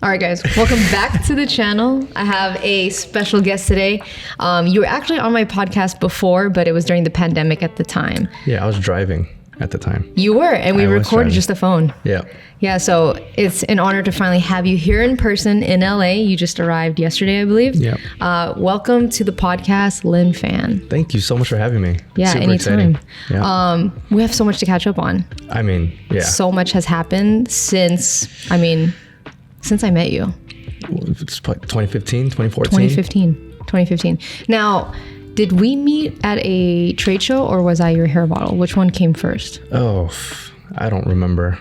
All right, guys, welcome back to the channel. I have a special guest today. You were actually on my podcast before, but it was during the pandemic at the time. Yeah, I was driving at the time. You were, and we recorded just the phone. Yeah. Yeah, so it's an honor to finally have you here in person in LA. You just arrived yesterday, I believe. Yeah. Welcome to the podcast, Lin Fan. Thank you so much for having me. Yeah, Super anytime. Exciting. Yeah. We have so much to catch up on. I mean, yeah. So much has happened since I met you. It's 2015, 2014? 2015. Now, did we meet at a trade show or was I your hair model? Which one came first? Oh, I don't remember.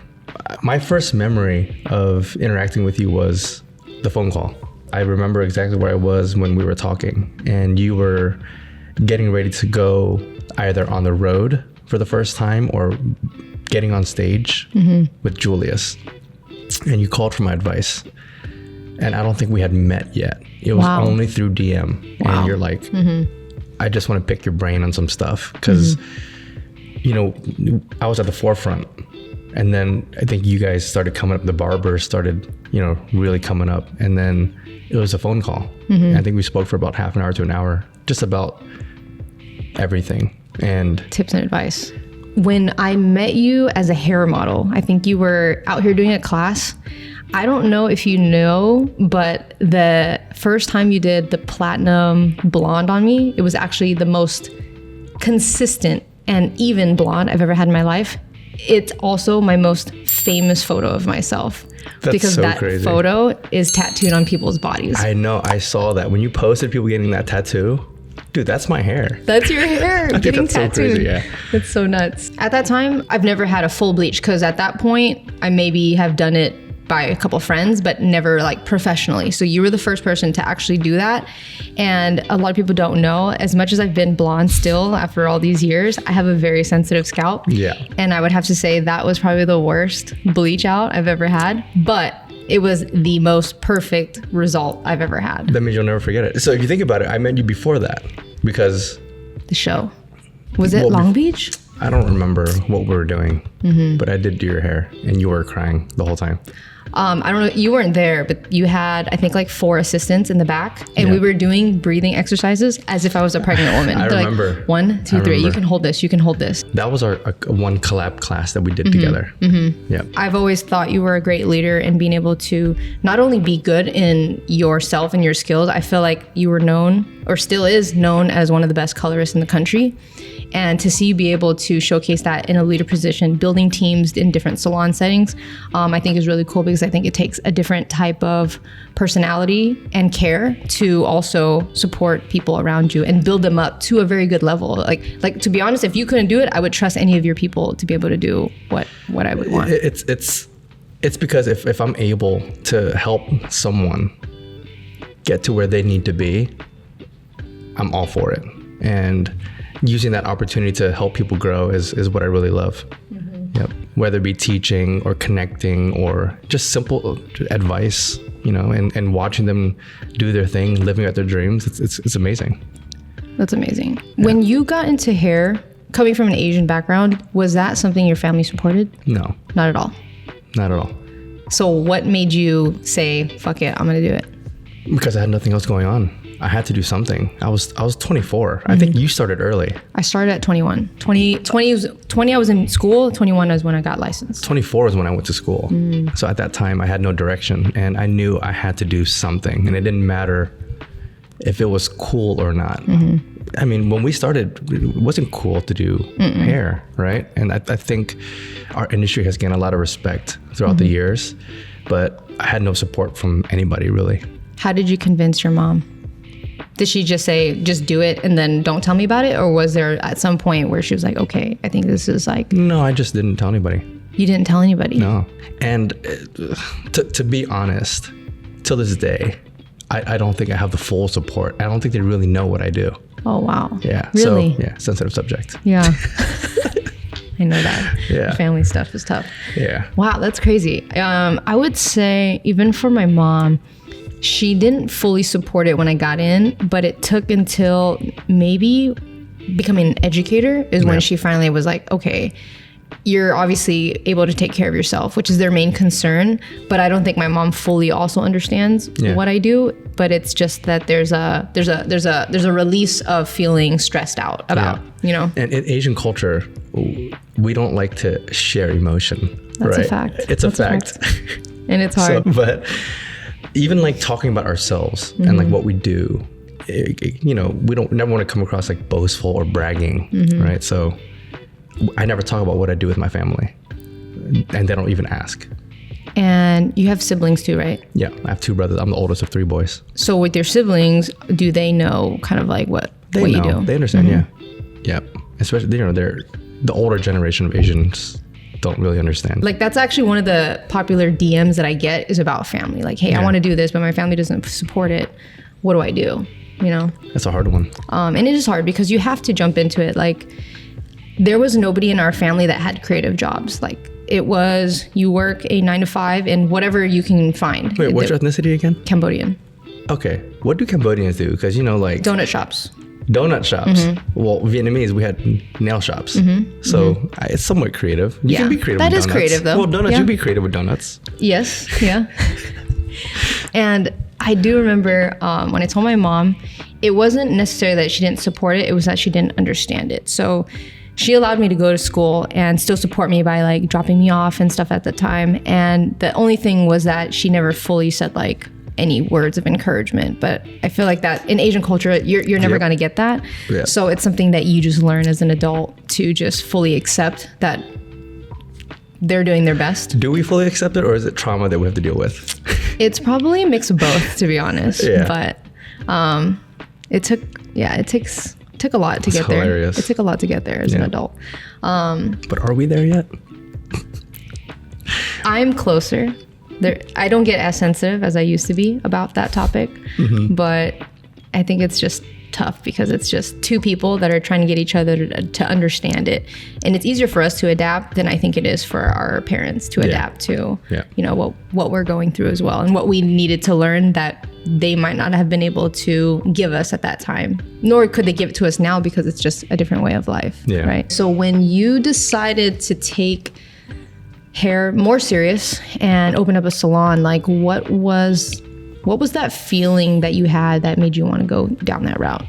My first memory of interacting with you was the phone call. I remember exactly where I was when we were talking, and you were getting ready to go either on the road for the first time or getting on stage with Julius. And you called for my advice. And I don't think we had met yet. It was only through DM. Wow. And you're like, I just want to pick your brain on some stuff. Because, you know, I was at the forefront. And then I think you guys started coming up. The barbers started, you know, really coming up. And then it was a phone call. I think we spoke for about half an hour to an hour, just about everything. And tips and advice. When I met you as a hair model, I think you were out here doing a class. I don't know if you know, but the first time you did the platinum blonde on me, it was actually the most consistent and even blonde I've ever had in my life. It's also my most famous photo of myself. That's because so that crazy. Photo is tattooed on people's bodies. I know, I saw that. When you posted people getting that tattoo, dude, that's my hair. That's your hair getting that's tattooed. So crazy, yeah. It's so nuts. At that time, I've never had a full bleach because at that point, I maybe have done it by a couple friends, but never like professionally. So you were the first person to actually do that. And a lot of people don't know, as much as I've been blonde still after all these years, I have a very sensitive scalp. Yeah. And I would have to say that was probably the worst bleach out I've ever had. But it was the most perfect result I've ever had. That means you'll never forget it. So if you think about it, I met you before that because... The show. Was it Long Beach? I don't remember what we were doing, but I did do your hair and you were crying the whole time. I don't know, you weren't there, but you had, I think, like 4 assistants in the back, and we were doing breathing exercises as if I was a pregnant woman. I remember. Like, 1, 2, 3, you can hold this, you can hold this. That was our one collab class that we did together. Yeah. I've always thought you were a great leader in being able to not only be good in yourself and your skills, I feel like you were known, or still is known, as one of the best colorists in the country. And to see you be able to showcase that in a leader position, building teams in different salon settings, I think is really cool because I think it takes a different type of personality and care to also support people around you and build them up to a very good level. Like to be honest, if you couldn't do it, I would trust any of your people to be able to do what I would want. It's because if I'm able to help someone get to where they need to be, I'm all for it. And using that opportunity to help people grow is what I really love. Yep. Whether it be teaching or connecting or just simple advice, you know, and watching them do their thing, living out their dreams. It's amazing. That's amazing. Yeah. When you got into hair, coming from an Asian background, was that something your family supported? No. Not at all? Not at all. So what made you say, fuck it, I'm going to do it? Because I had nothing else going on. I had to do something. I was 24. I think you started early. I started at 21. 20 I was in school. 21 was when I got licensed. 24 is when I went to school. So at that time I had no direction and I knew I had to do something, and it didn't matter if it was cool or not. I mean, when we started, it wasn't cool to do hair, right? And I think our industry has gained a lot of respect throughout the years, but I had no support from anybody really. How did you convince your mom? Did she just say, just do it and then don't tell me about it? Or was there at some point where she was like, okay, I think this is like... No, I just didn't tell anybody. You didn't tell anybody? No. And to be honest, till this day, I don't think I have the full support. I don't think they really know what I do. Oh, wow. Yeah. Really? So, yeah, sensitive subject. Yeah. I know that. Yeah. Family stuff is tough. Yeah. Wow, that's crazy. I would say even for my mom, she didn't fully support it when I got in, but it took until maybe becoming an educator is when she finally was like, okay, you're obviously able to take care of yourself, which is their main concern. But I don't think my mom fully also understands what I do. But it's just that there's a release of feeling stressed out about, you know. And in Asian culture, we don't like to share emotion. That's right? a fact. It's a fact. And it's hard. So, but even like talking about ourselves and like what we do, you know, we don't never want to come across like boastful or bragging, right? So I never talk about what I do with my family, and they don't even ask. And you have siblings too, right? Yeah, I have 2 brothers. I'm the oldest of 3 boys. So with your siblings, do they know kind of like what you do? They understand, yeah. Especially, you know, they're the older generation of Asians don't really understand. Like that's actually one of the popular DMs that I get is about family. Like, hey, I want to do this, but my family doesn't support it. What do I do? You know? That's a hard one. And it is hard because you have to jump into it. Like there was nobody in our family that had creative jobs. Like it was, you work a 9 to 5 and whatever you can find. Wait, what's your ethnicity again? Cambodian. Okay. What do Cambodians do? Because, you know, like... Donut shops. Donut shops. Well, Vietnamese, we had nail shops. So it's somewhat creative. You can be creative with donuts. That is creative though. Well, donuts, you be creative with donuts. Yes, yeah. And I do remember when I told my mom, it wasn't necessarily that she didn't support it, it was that she didn't understand it. So she allowed me to go to school and still support me by like dropping me off and stuff at the time. And the only thing was that she never fully said like any words of encouragement. But I feel like that in Asian culture, you're never going to get that. Yeah. So it's something that you just learn as an adult to just fully accept that they're doing their best. Do we fully accept it, or is it trauma that we have to deal with? It's probably a mix of both, to be honest. But it took a lot to get hilarious. There. It took a lot to get there as an adult. But are we there yet? I'm closer. I don't get as sensitive as I used to be about that topic, but I think it's just tough because it's just 2 people that are trying to get each other to understand it. And it's easier for us to adapt than I think it is for our parents to adapt to, you know, what we're going through as well and what we needed to learn that they might not have been able to give us at that time, nor could they give it to us now because it's just a different way of life, right? So when you decided to take hair more serious and open up a salon, like what was that feeling that you had that made you want to go down that route?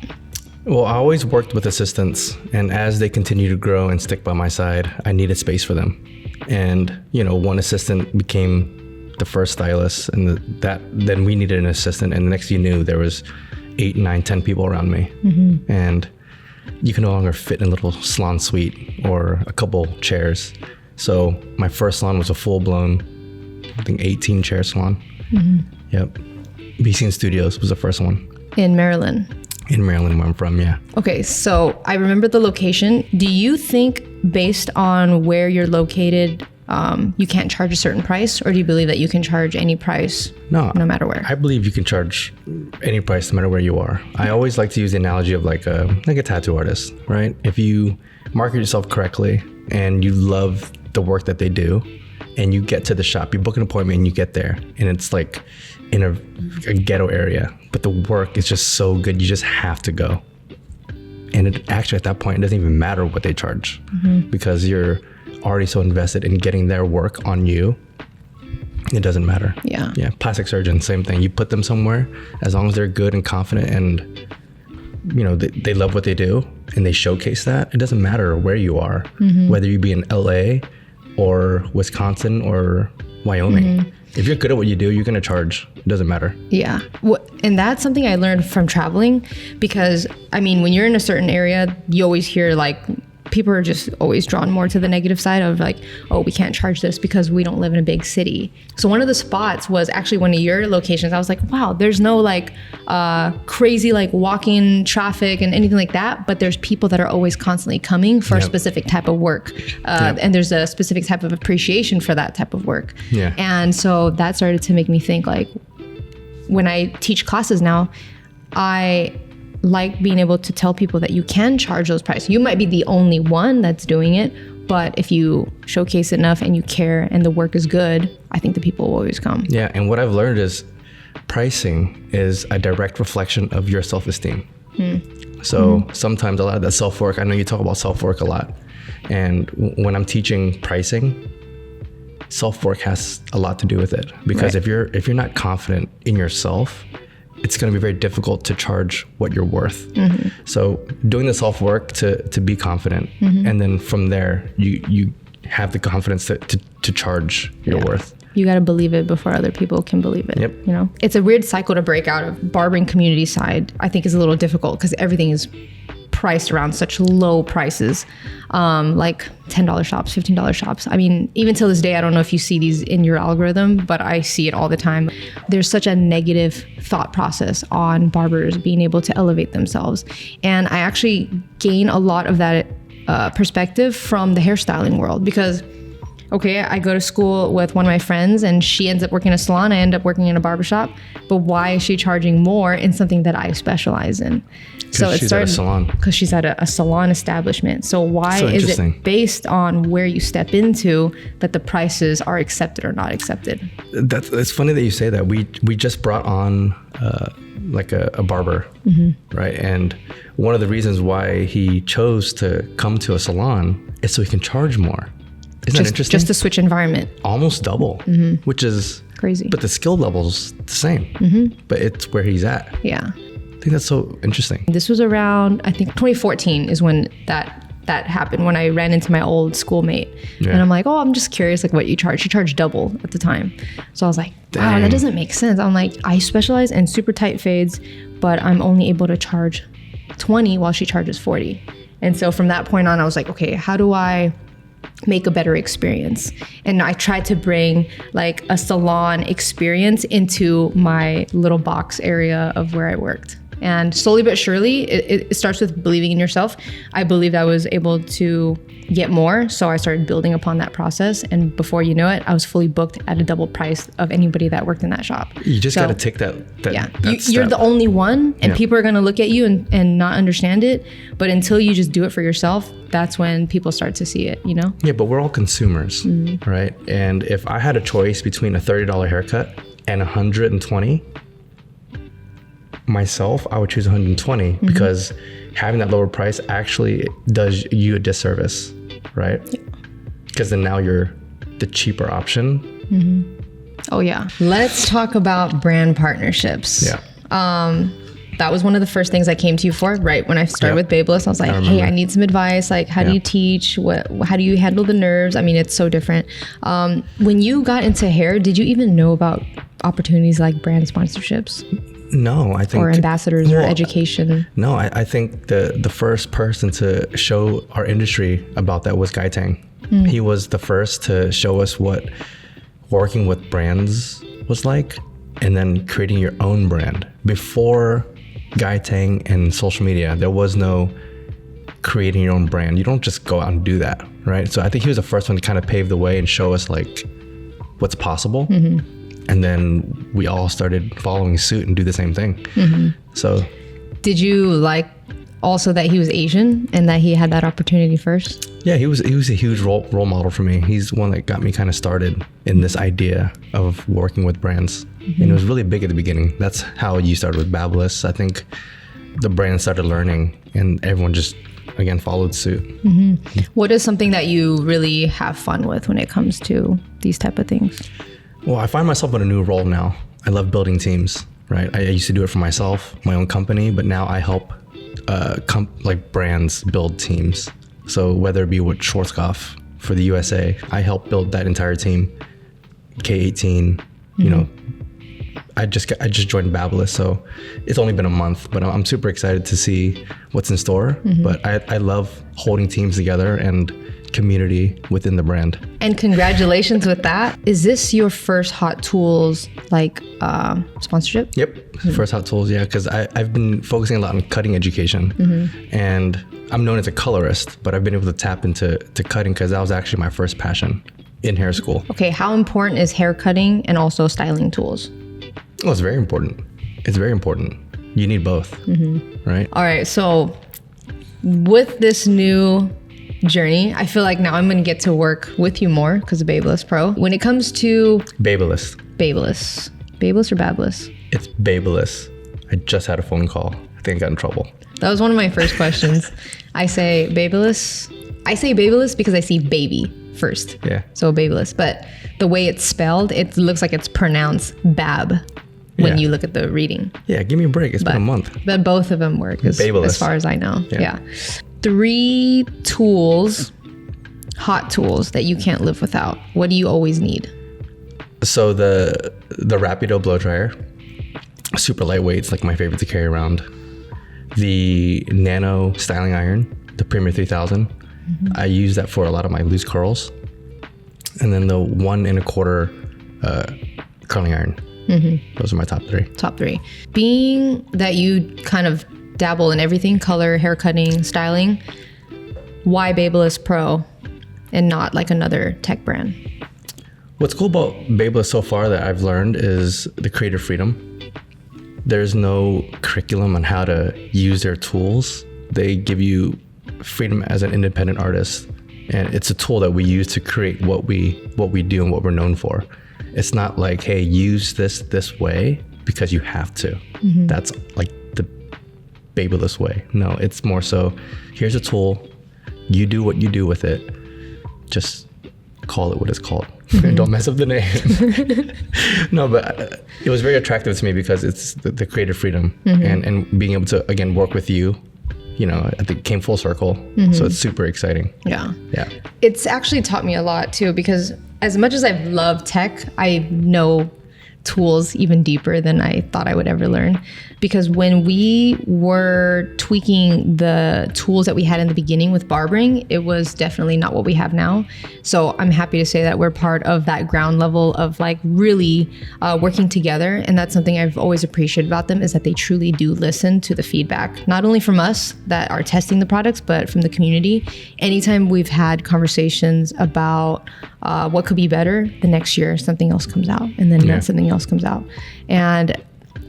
Well, I always worked with assistants, and as they continue to grow and stick by my side, I needed space for them. And, you know, one assistant became the first stylist, and then we needed an assistant, and the next you knew there was 8, 9, 10 people around me. And you can no longer fit in a little salon suite or a couple chairs. So my first salon was a full-blown, I think 18-chair salon. Yep. Bescene Studios was the first one. In Maryland? In Maryland, where I'm from, yeah. Okay, so I remember the location. Do you think based on where you're located, you can't charge a certain price? Or do you believe that you can charge any price no matter where? I believe you can charge any price no matter where you are. I always like to use the analogy of like a tattoo artist, right? If you market yourself correctly and you love the work that they do, and you get to the shop, you book an appointment and you get there, and it's like in a ghetto area, but the work is just so good, you just have to go. And it actually at that point, it doesn't even matter what they charge because you're already so invested in getting their work on you. It doesn't matter. Yeah. Plastic surgeon, same thing. You put them somewhere, as long as they're good and confident and, you know, they love what they do and they showcase that, it doesn't matter where you are, whether you be in LA or Wisconsin or Wyoming. If you're good at what you do, you're going to charge. It doesn't matter. Yeah. And that's something I learned from traveling because, I mean, when you're in a certain area, you always hear like people are just always drawn more to the negative side of like, oh, we can't charge this because we don't live in a big city. So one of the spots was actually one of your locations. I was like, wow, there's no like crazy like walking traffic and anything like that, but there's people that are always constantly coming for a specific type of work. And there's a specific type of appreciation for that type of work. And so that started to make me think like, when I teach classes now, I like being able to tell people that you can charge those prices. You might be the only one that's doing it, but if you showcase it enough and you care and the work is good, I think the people will always come. Yeah, and what I've learned is pricing is a direct reflection of your self-esteem. So sometimes a lot of that self-work, I know you talk about self-work a lot. And when I'm teaching pricing, self-work has a lot to do with it, because if you're not confident in yourself, it's going to be very difficult to charge what you're worth. So doing the self-work to be confident, and then from there you have the confidence to charge your worth. You got to believe it before other people can believe it. Yep. You know, it's a weird cycle to break out of. Barbering community side, I think, is a little difficult because everything is priced around such low prices, like $10 shops, $15 shops. I mean, even till this day, I don't know if you see these in your algorithm, but I see it all the time. There's such a negative thought process on barbers being able to elevate themselves. And I actually gain a lot of that perspective from the hairstyling world, because okay, I go to school with one of my friends and she ends up working in a salon. I end up working in a barbershop. But why is she charging more in something that I specialize in? So it started because she's at a salon establishment. So why is it based on where you step into that the prices are accepted or not accepted? It's funny that you say that. We just brought on like a barber, right? And one of the reasons why he chose to come to a salon is so he can charge more. Isn't that interesting? Just to switch environment. Almost double, which is crazy. But the skill level's the same, but it's where he's at. Yeah. I think that's so interesting. This was around, I think 2014 is when that happened, when I ran into my old schoolmate. Yeah. And I'm like, oh, I'm just curious, like what you charge. She charged double at the time. So I was like, wow, that doesn't make sense. I'm like, I specialize in super tight fades, but I'm only able to charge 20 while she charges 40. And so from that point on, I was like, okay, how do I make a better experience? And I tried to bring like a salon experience into my little box area of where I worked. And slowly but surely, it starts with believing in yourself. I believed I was able to get more, so I started building upon that process. And before you know it, I was fully booked at a double price of anybody that worked in that shop. You just got to take that you're the only one, and people are going to look at you and not understand it. But until you just do it for yourself, that's when people start to see it, you know? Yeah, but we're all consumers, right? And if I had a choice between a $30 haircut and $120, myself, I would choose 120 because having that lower price actually does you a disservice, right? Because then now you're the cheaper option. Oh yeah. Let's talk about brand partnerships. Yeah. That was one of the first things I came to you for, right? When I started with Babyliss, I was like, hey, I need some advice. Like, how do you teach? How do you handle the nerves? I mean, it's so different. When you got into hair, did you even know about opportunities like brand sponsorships? No, I think... Or ambassadors or education? No, I think the first person to show our industry about that was Guy Tang. He was the first to show us what working with brands was like, and then creating your own brand. Before Guy Tang and social media, there was no creating your own brand. You don't just go out and do that, right? So I think he was the first one to kind of pave the way and show us like what's possible. And then we all started following suit and do the same thing. So, did you like also that he was Asian and that he had that opportunity first? Yeah, he was a huge role model for me. He's one that got me kind of started in this idea of working with brands. And it was really big at the beginning. That's how you started with Babyliss. I think the brand started learning and everyone just, again, followed suit. What is something that you really have fun with when it comes to these type of things? Well, I find myself in a new role now. I love building teams, right? I used to do it for myself, my own company, but now I help like brands build teams. So whether it be with Schwarzkopf for the USA, I help build that entire team. K18, you know, I just joined Babyliss, so it's only been a month, but I'm super excited to see what's in store. But I love holding teams together and community within the brand. And congratulations with that. Is this your first Hot Tools like sponsorship? Yep, first Hot Tools, yeah, because I've been focusing a lot on cutting education. And I'm known as a colorist, but I've been able to tap into cutting because that was actually my first passion in hair school. Okay, how important is hair cutting and also styling tools? Oh, it's very important. It's very important. You need both, right? All right, so with this new journey, I feel like now I'm going to get to work with you more because of Babyliss Pro. When it comes to... Babyliss or Babyliss? It's Babyliss. I just had a phone call. I think I got in trouble. That was one of my first questions. I say Babyliss. I say Babyliss because I see baby first. Yeah. So Babyliss. But the way it's spelled, it looks like it's pronounced Bab when you look at the reading. Yeah, give me a break. It's been a month. But both of them work as far as I know. Yeah. 3 tools, hot tools that you can't live without. What do you always need? So the Rapido blow dryer, super lightweight. It's like my favorite to carry around. The Nano styling iron, the Premier 3000. I use that for a lot of my loose curls. And then the 1 1/4 curling iron. Those are my top 3. Top 3. Being that you kind of dabble in everything, color, hair cutting, styling, why Babyliss Pro and not like another tech brand? What's cool about Babyliss so far that I've learned is the creative freedom. There's no curriculum on how to use their tools. They give you freedom as an independent artist, and it's a tool that we use to create what we do and what we're known for. It's not like, hey, use this way because you have to. That's like the Babyliss way. No, it's more so, here's a tool, you do what you do with it, just call it what it's called. Don't mess up the name. No, but it was very attractive to me because it's the creative freedom and being able to, again, work with you. You know, I think it came full circle. So it's super exciting. Yeah. It's actually taught me a lot too, because as much as I've loved tech, I know tools even deeper than I thought I would ever learn. Because when we were tweaking the tools that we had in the beginning with barbering, it was definitely not what we have now. So I'm happy to say that we're part of that ground level of like really working together. And that's something I've always appreciated about them, is that they truly do listen to the feedback, not only from us that are testing the products, but from the community. Anytime we've had conversations about what could be better, the next year something else comes out, and then something else comes out. And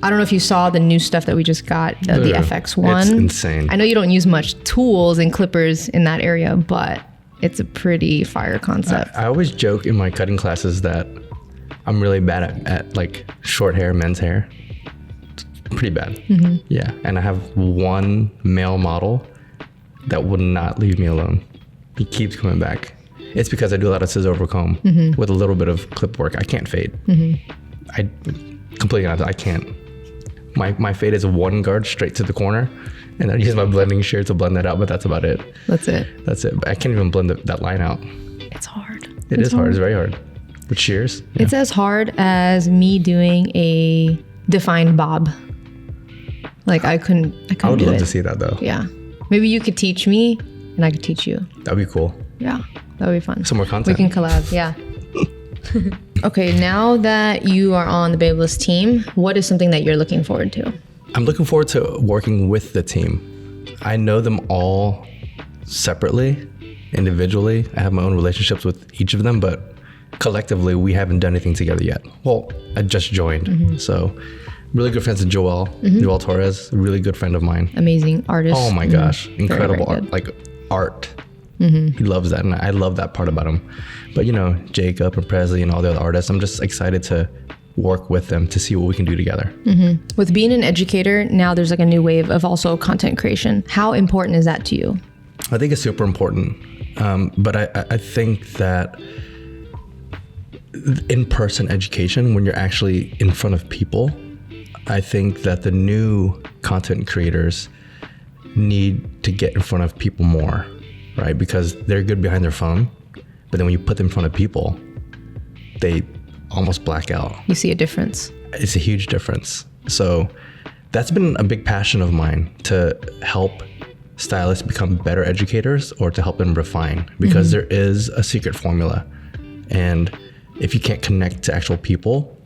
I don't know if you saw the new stuff that we just got, the FX1. It's insane. I know you don't use much tools and clippers in that area, but it's a pretty fire concept. I always joke in my cutting classes that I'm really bad at like short hair, men's hair. It's pretty bad. Yeah. And I have one male model that would not leave me alone. He keeps coming back. It's because I do a lot of scissor over comb with a little bit of clip work. I can't fade. I completely honest, I can't. My fade is 1 guard straight to the corner, and I use my blending shear to blend that out, but that's about it. That's it. But I can't even blend that line out. It's hard. It is hard. It's very hard. With shears. Yeah. It's as hard as me doing a defined bob. Like I couldn't I would do love it. to see that though. Yeah. Maybe you could teach me and I could teach you. That'd be cool. Yeah. That would be fun. Some more content. We can collab. Yeah. Okay, now that you are on the Babyliss team, what is something that you're looking forward to? I'm looking forward to working with the team. I know them all separately, individually. I have my own relationships with each of them, but collectively, we haven't done anything together yet. Well, I just joined, so really good friends with Joel Torres, a really good friend of mine. Amazing artist. Oh my gosh, incredible very art, like art. He loves that, and I love that part about him. But you know, Jacob and Presley and all the other artists, I'm just excited to work with them to see what we can do together. With being an educator, now there's like a new wave of also content creation. How important is that to you? I think it's super important. But I think that in-person education, when you're actually in front of people, I think that the new content creators need to get in front of people more, right? Because they're good behind their phone, but then when you put them in front of people, they almost black out. You see a difference. It's a huge difference. So that's been a big passion of mine, to help stylists become better educators or to help them refine, because there is a secret formula. And if you can't connect to actual people,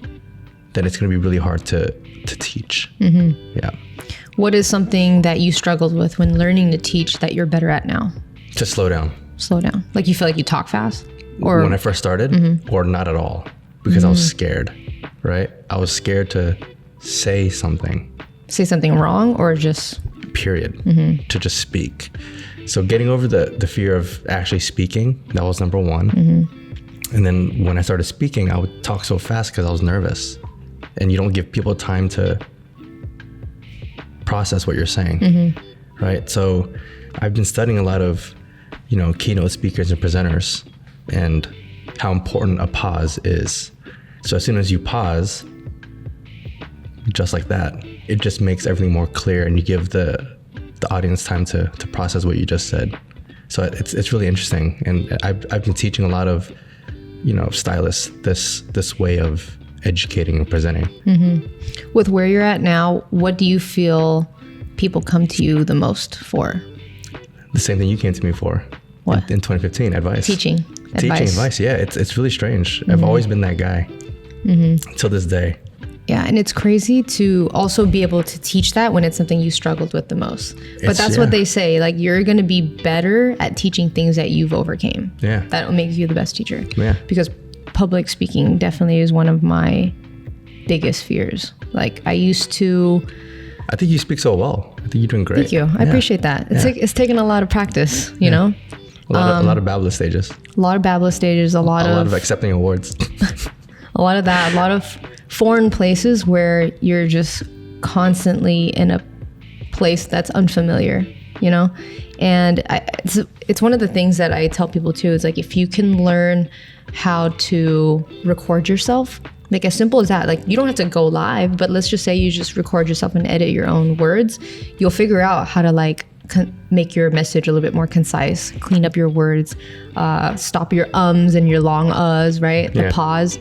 then it's going to be really hard to teach. Yeah. What is something that you struggled with when learning to teach that you're better at now? To slow down. Slow down. Like you feel like you talk fast? Or when I first started, or not at all, because I was scared, right? I was scared to say something. Say something wrong, or just... Period. To just speak. So getting over the fear of actually speaking, that was number one. And then when I started speaking, I would talk so fast because I was nervous. And you don't give people time to process what you're saying, right? So I've been studying a lot of keynote speakers and presenters, and how important a pause is. So as soon as you pause, just like that, it just makes everything more clear, and you give the audience time to process what you just said. So it's really interesting, and I've been teaching a lot of stylists this way of educating and presenting. Mm-hmm. With where you're at now, what do you feel people come to you the most for? The same thing you came to me for. What? In 2015, advice. Teaching advice. Yeah, it's really strange. Mm-hmm. I've always been that guy till this day. Yeah, and it's crazy to also be able to teach that when it's something you struggled with the most. But that's what they say, like, you're going to be better at teaching things that you've overcame. Yeah. That makes you the best teacher. Yeah. Because public speaking definitely is one of my biggest fears. Like, I think you speak so well. I think you're doing great. Thank you. I appreciate that. It's taken a lot of practice, you know? A lot of Babyliss stages. A lot of Babyliss stages, a lot of accepting awards. a lot of that, a lot of foreign places where you're just constantly in a place that's unfamiliar, and it's one of the things that I tell people too, is like, if you can learn how to record yourself, like as simple as that, like you don't have to go live, but let's just say you just record yourself and edit your own words, you'll figure out how to like make your message a little bit more concise, clean up your words, stop your ums and your long uhs, right? The pause.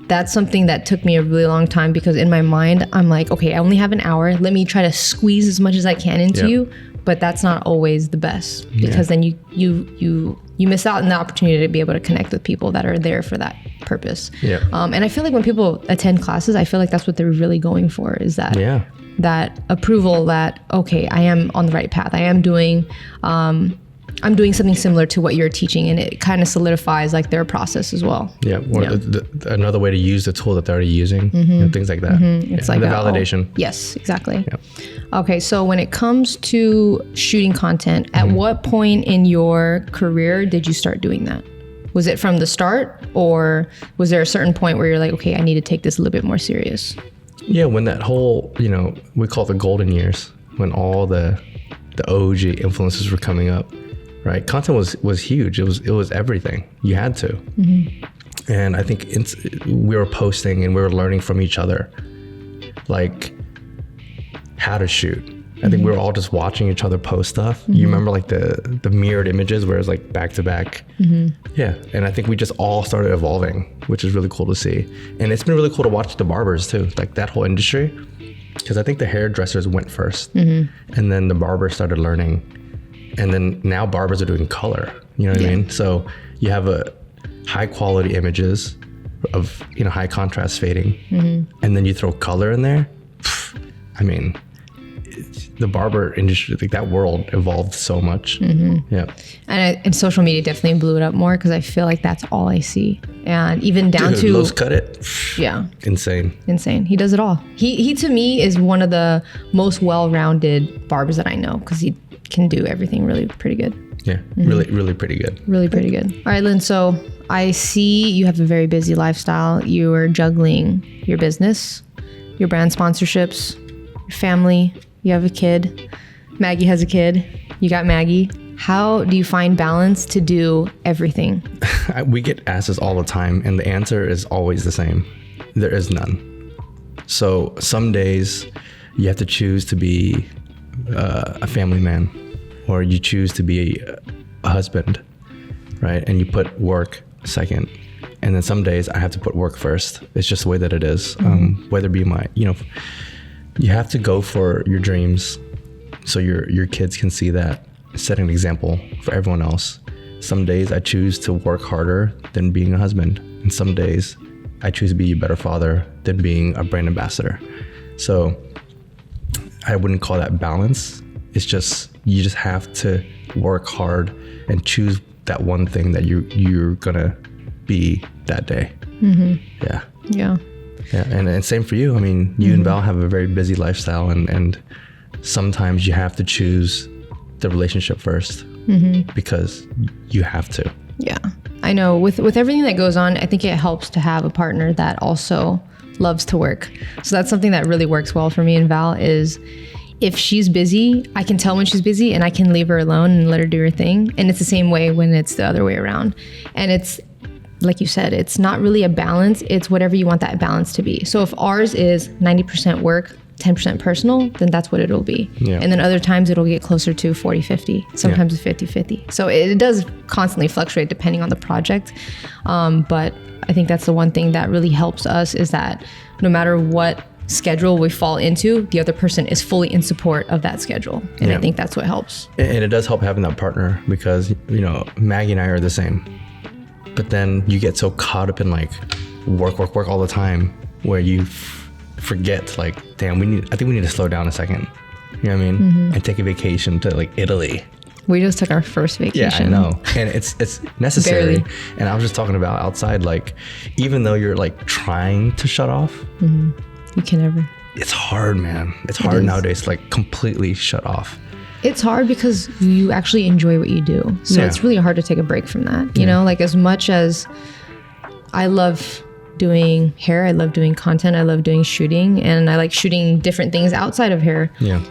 That's something that took me a really long time, because in my mind, I'm like, okay, I only have an hour. Let me try to squeeze as much as I can into you. But that's not always the best, because then you miss out on the opportunity to be able to connect with people that are there for that purpose. Yeah. And I feel like when people attend classes, I feel like that's what they're really going for, is that that approval that, okay, I am on the right path. I am doing I'm doing something similar to what you're teaching, and it kind of solidifies like their process as well. Yeah, or another way to use the tool that they're already using, things like that. It's like the validation. Yes, exactly. Okay, so when it comes to shooting content, at what point in your career did you start doing that? Was it from the start, or was there a certain point where you're like, okay, I need to take this a little bit more serious? Yeah, when that whole, we call it the golden years, when all the OG influencers were coming up. Right, content was huge. It was everything. You had to, and I think we were posting and we were learning from each other, like how to shoot. I think we were all just watching each other post stuff. You remember like the mirrored images where it's like back to back. Yeah, and I think we just all started evolving, which is really cool to see. And it's been really cool to watch the barbers too, like that whole industry, because I think the hairdressers went first, and then the barbers started learning. And then now barbers are doing color, you know what I mean? So you have a high quality images of, high contrast fading, and then you throw color in there. I mean, the barber industry, like that world evolved so much. Yeah. And social media definitely blew it up more, because I feel like that's all I see. And even down to Los cut it. Yeah. Insane. He does it all. He to me is one of the most well-rounded barbers that I know, because he can do everything really pretty good. Yeah, really pretty good. Really pretty good. All right, Lynn, so I see you have a very busy lifestyle. You are juggling your business, your brand sponsorships, your family, you have a kid. Maggie has a kid. You got Maggie. How do you find balance to do everything? We get asked this all the time, and the answer is always the same. There is none. So some days you have to choose to be a family man, or you choose to be a husband, right? And you put work second. And then some days I have to put work first. It's just the way that it is. Whether it be you have to go for your dreams, so your kids can see that, set an example for everyone else. Some days I choose to work harder than being a husband, and some days I choose to be a better father than being a brand ambassador. So I wouldn't call that balance. It's just, you just have to work hard and choose that one thing that you're gonna be that day. Yeah. And same for you. I mean, you and Val have a very busy lifestyle, and sometimes you have to choose the relationship first, because you have to. Yeah, I know. With everything that goes on, I think it helps to have a partner that also loves to work. So that's something that really works well for me and Val, is if she's busy, I can tell when she's busy and I can leave her alone and let her do her thing. And it's the same way when it's the other way around. And it's, like you said, it's not really a balance. It's whatever you want that balance to be. So if ours is 90% work, 10% personal, then that's what it'll be. Yeah. And then other times it'll get closer to 40-50, sometimes 50-50. So it does constantly fluctuate depending on the project. But I think that's the one thing that really helps us is that no matter what schedule we fall into, the other person is fully in support of that schedule. And I think that's what helps. And it does help having that partner because, you know, Maggie and I are the same. But then you get so caught up in like work all the time where you forget like, damn, I think we need to slow down a second. You know what I mean? And take a vacation to like Italy. We just took our first vacation. Yeah, I know. And it's necessary. Barely. And I was just talking about outside, like, even though you're like trying to shut off, you can never. It's hard, man. It's hard nowadays to like completely shut off. It's hard because you actually enjoy what you do. So it's really hard to take a break from that. You know, like as much as I love doing hair, I love doing content, I love doing shooting, and I like shooting different things outside of hair. Yeah.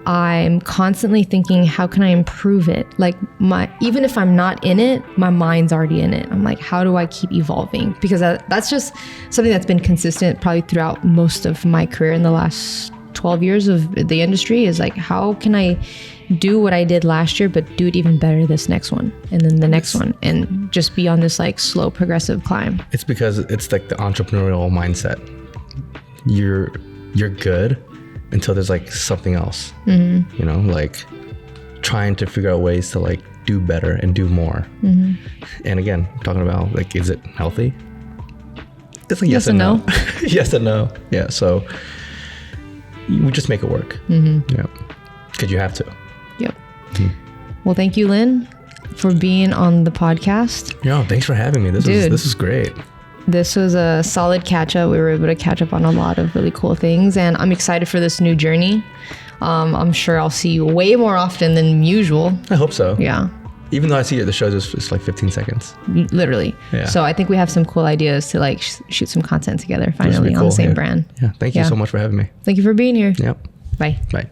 I'm constantly thinking, how can I improve it? Like even if I'm not in it, my mind's already in it. I'm like, how do I keep evolving? Because that's just something that's been consistent probably throughout most of my career in the last 12 years of the industry is like, how can I do what I did last year, but do it even better this next one and then the next one and just be on this like slow progressive climb. It's because it's like the entrepreneurial mindset. You're good until there's like something else, you know, like trying to figure out ways to like do better and do more. And again, talking about like, is it healthy? It's like yes and no. Yes and no. Yeah. So we just make it work. Yeah. Because you have to. Yep. Well, thank you, Lynn, for being on the podcast. Yeah, thanks for having me. This is great. This was a solid catch up. We were able to catch up on a lot of really cool things, and I'm excited for this new journey. I'm sure I'll see you way more often than usual. I hope so. Yeah. Even though I see you at the shows, it's like 15 seconds. Literally. Yeah. So I think we have some cool ideas to like shoot some content together finally on the same brand. Yeah. Thank you so much for having me. Thank you for being here. Yep. Bye. Bye.